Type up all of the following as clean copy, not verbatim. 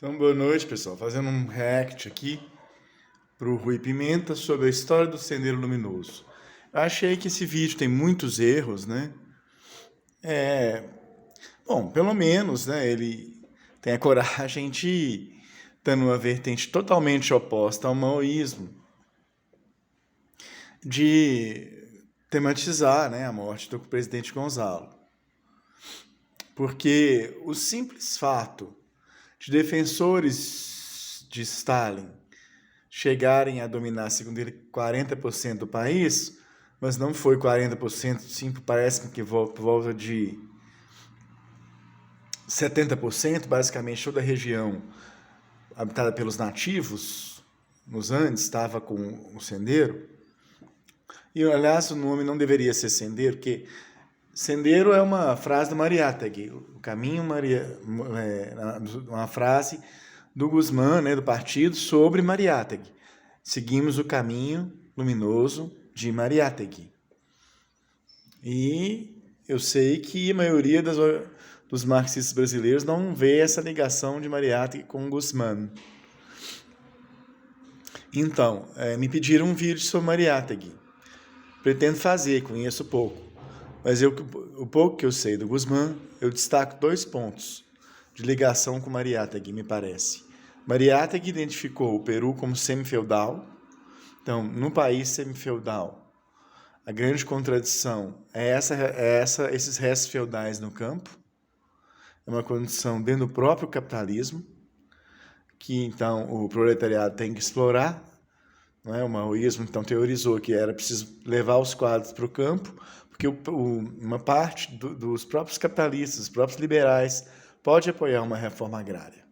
Então, boa noite, pessoal. Fazendo um react aqui para o Rui Pimenta sobre a história do Sendeiro Luminoso. Eu achei que esse vídeo tem muitos erros, né? Bom, pelo menos, né, ele tem a coragem de estar numa vertente totalmente oposta ao maoísmo, de tematizar, né, a morte do presidente Gonzalo. Porque o simples fato de defensores de Stalin chegarem a dominar, segundo ele, 40% do país, mas não foi 40%, sim, parece que por volta de 70%, basicamente toda a região habitada pelos nativos, nos Andes, estava com o sendeiro. E, aliás, o nome não deveria ser sendeiro, porque sendeiro é uma frase do Mariátegui, o caminho uma frase do Guzmán, né, do partido, sobre Mariátegui. Seguimos o caminho luminoso de Mariátegui. E eu sei que a maioria dos marxistas brasileiros não vê essa ligação de Mariátegui com Guzmán. Então, me pediram um vídeo sobre Mariátegui. Pretendo fazer, conheço pouco. Mas o pouco que eu sei do Guzmán, eu destaco 2 pontos de ligação com Mariátegui, me parece. Mariátegui identificou o Peru como semifeudal. Então, no país semifeudal, a grande contradição é esses restos feudais no campo. É uma condição dentro do próprio capitalismo, que então o proletariado tem que explorar. Não é? O maoísmo então teorizou que era preciso levar os quadros para o campo, porque uma parte dos próprios capitalistas, dos próprios liberais, pode apoiar uma reforma agrária.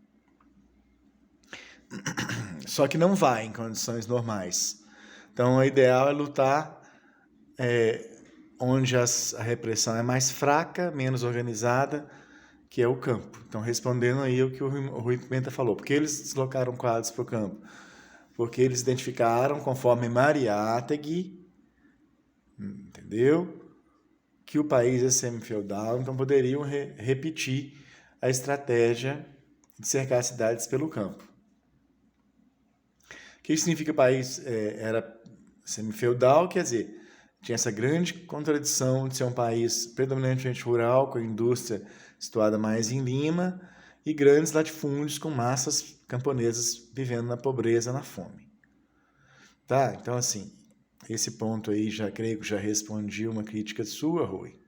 Só que não vai em condições normais. Então, o ideal é lutar onde a repressão é mais fraca, menos organizada, que é o campo. Então, respondendo aí o que o Rui Pimenta falou. Por que eles deslocaram quadros para o campo? Porque eles identificaram, conforme Mariátegui, entendeu? Que o país é semifeudal, então poderiam repetir a estratégia de cercar cidades pelo campo. O que significa que o país era semifeudal? Quer dizer, tinha essa grande contradição de ser um país predominantemente rural, com a indústria situada mais em Lima, e grandes latifúndios com massas camponesas vivendo na pobreza, na fome. Tá? Então, assim, esse ponto aí já creio que já respondi uma crítica sua, Rui.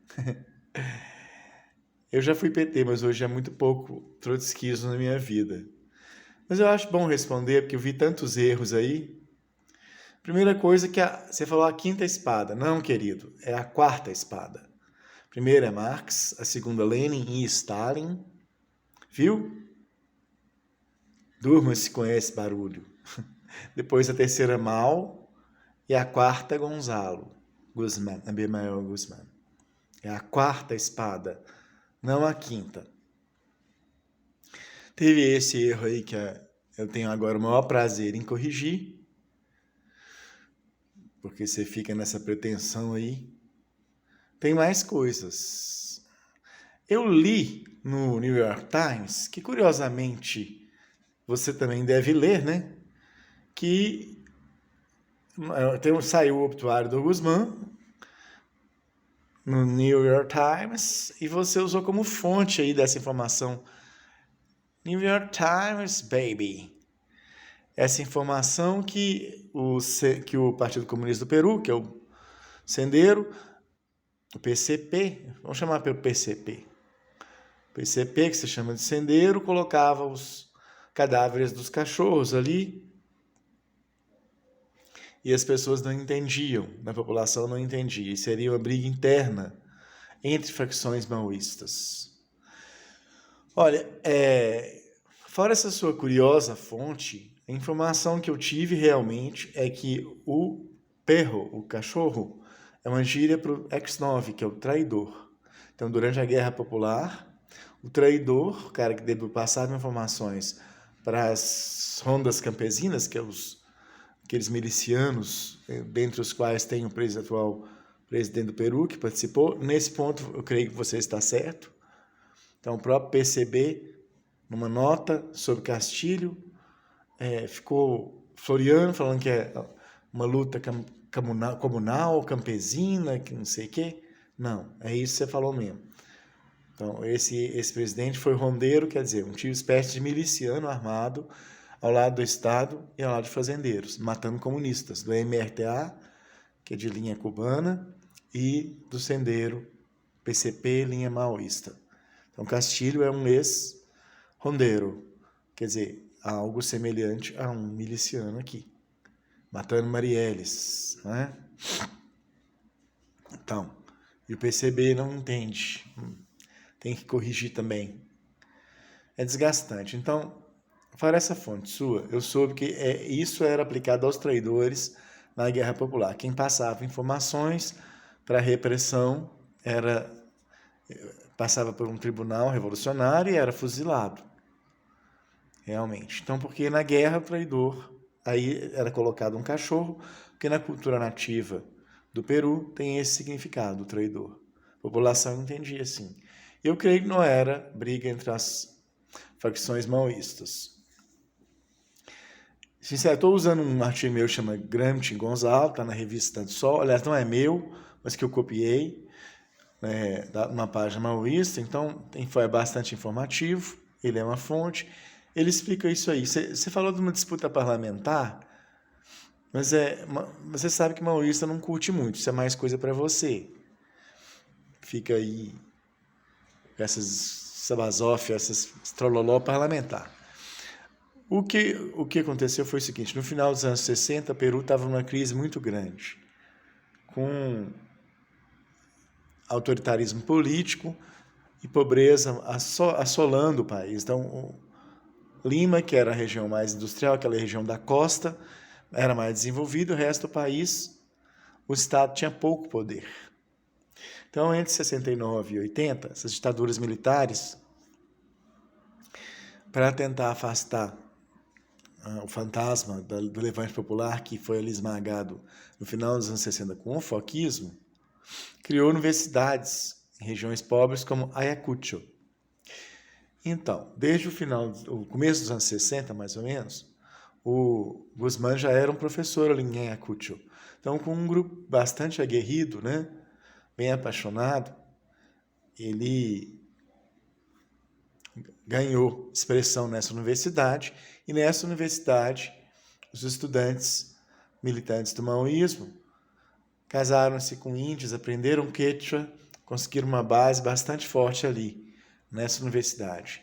Eu já fui PT, mas hoje é muito pouco trotskismo na minha vida. Mas eu acho bom responder, porque eu vi tantos erros aí. Primeira coisa que você falou a quinta espada. Não, querido, é a quarta espada. A primeira é Marx, a segunda Lenin e Stalin. Viu? Durma-se com esse barulho. Depois a terceira Mao e a quarta Gonzalo. Guzmán, Abimael Guzmán. É a quarta espada, não a quinta. Teve esse erro aí que eu tenho agora o maior prazer em corrigir, porque você fica nessa pretensão aí. Tem mais coisas. Eu li no New York Times, que curiosamente você também deve ler, né? Que saiu o obituário do Guzmán no New York Times e você usou como fonte aí dessa informação. New York Times, baby. Essa informação que o Partido Comunista do Peru, que é o Sendeiro, o PCP, vamos chamar pelo PCP. O PCP, que se chama de Sendeiro, colocava os cadáveres dos cachorros ali e as pessoas não entendiam, a população não entendia. E seria uma briga interna entre facções maoístas. Olha, fora essa sua curiosa fonte, a informação que eu tive realmente é que o perro, o cachorro, é uma gíria para o X9, que é o traidor. Então, durante a Guerra Popular, o traidor, o cara que deve passar informações para as rondas campesinas, que é aqueles milicianos, dentre os quais tem o atual presidente do Peru, que participou. Nesse ponto, eu creio que você está certo. Então, o próprio PCB numa nota sobre Castilho, ficou floreando, falando que é uma luta comunal, campesina, que não sei o quê. Não, é isso que você falou mesmo. Então, esse presidente foi rondeiro, quer dizer, um tipo espécie de miliciano armado ao lado do Estado e ao lado de fazendeiros, matando comunistas, do MRTA, que é de linha cubana, e do Sendeiro, PCP, linha maoísta. Então, Castilho é um ex-rondeiro, quer dizer, algo semelhante a um miliciano aqui, matando Marielles, né? Então, e o PCB não entende, tem que corrigir também. É desgastante. Então, para essa fonte sua, eu soube que isso era aplicado aos traidores na Guerra Popular. Quem passava informações para a repressão passava por um tribunal revolucionário e era fuzilado. Realmente. Então, porque na guerra, o traidor, aí era colocado um cachorro, porque na cultura nativa do Peru tem esse significado, o traidor. A população entendia assim. Eu creio que não era briga entre as facções maoístas. Sincero, estou usando um artigo meu que chama Gramsci Gonzalo, está na revista do Sol. Aliás, não é meu, mas que eu copiei, numa página maoísta, então foi bastante informativo, ele é uma fonte. Ele explica isso aí. Você falou de uma disputa parlamentar, mas você sabe que maoísta não curte muito, isso é mais coisa para você. Fica aí com essas sabazof, essas trololó parlamentar. O que aconteceu foi o seguinte, no final dos anos 60, o Peru estava numa crise muito grande, com autoritarismo político e pobreza assolando o país. Então, Lima, que era a região mais industrial, aquela região da costa, era mais desenvolvido, o resto do país, o Estado tinha pouco poder. Então, entre 69 e 80, essas ditaduras militares, para tentar afastar o fantasma do levante popular, que foi ali esmagado no final dos anos 60 com o foquismo, criou universidades em regiões pobres como Ayacucho. Então, desde o começo dos anos 60, mais ou menos, o Guzmán já era um professor ali em Ayacucho. Então, com um grupo bastante aguerrido, né, bem apaixonado, ele ganhou expressão nessa universidade, e nessa universidade os estudantes militantes do maoísmo casaram-se com índios, aprenderam quechua, conseguiram uma base bastante forte ali, nessa universidade.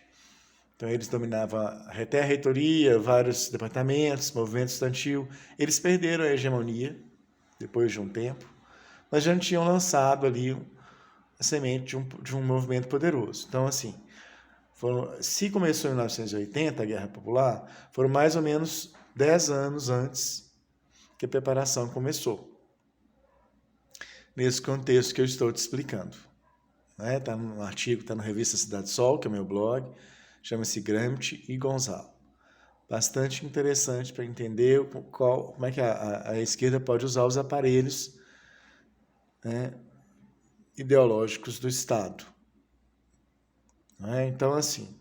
Então eles dominavam até a reitoria, vários departamentos, movimento estudantil. Eles perderam a hegemonia depois de um tempo, mas já tinham lançado ali a semente de um movimento poderoso. Então, assim, se começou em 1980, a Guerra Popular, foram mais ou menos 10 anos antes que a preparação começou. Nesse contexto que eu estou te explicando. Está no artigo, está na revista Cidade Sol, que é o meu blog, chama-se Gramsci e Gonzalo. Bastante interessante para entender como é que a esquerda pode usar os aparelhos, né, ideológicos do Estado. Então, assim,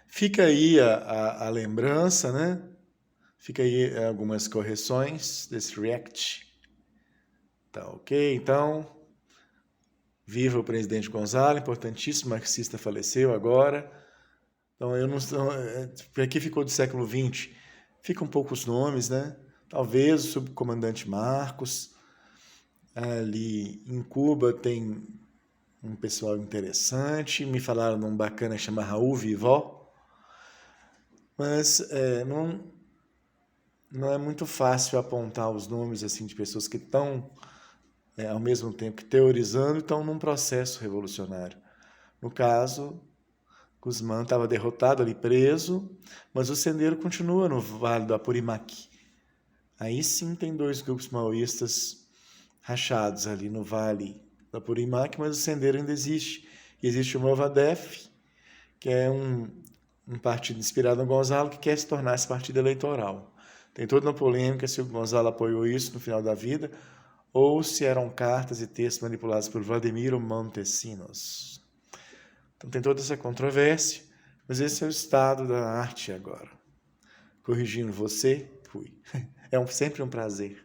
fica aí a lembrança, né? Fica aí algumas correções desse react. Tá ok? Então, viva o presidente Gonzalo, importantíssimo, marxista, faleceu agora. Então, eu não... Aqui ficou do século XX. Ficam poucos nomes, né? Talvez o subcomandante Marcos. Ali em Cuba tem um pessoal interessante. Me falaram de um bacana que chama Raul Vivó. Mas não é muito fácil apontar os nomes assim, de pessoas que estão, ao mesmo tempo que teorizando, estão num processo revolucionário. No caso, Guzmán estava derrotado ali, preso, mas o Sendeiro continua no Vale do Apurimac. Aí sim tem dois grupos maoístas rachados ali no Vale do Apurimac, mas o Sendeiro ainda existe. E existe o Movadef, que é um partido inspirado no Gonzalo, que quer se tornar esse partido eleitoral. Tem toda uma polêmica se o Gonzalo apoiou isso no final da vida, ou se eram cartas e textos manipulados por Vladimiro Montesinos. Então tem toda essa controvérsia, mas esse é o estado da arte agora. Corrigindo você, fui. É sempre um prazer.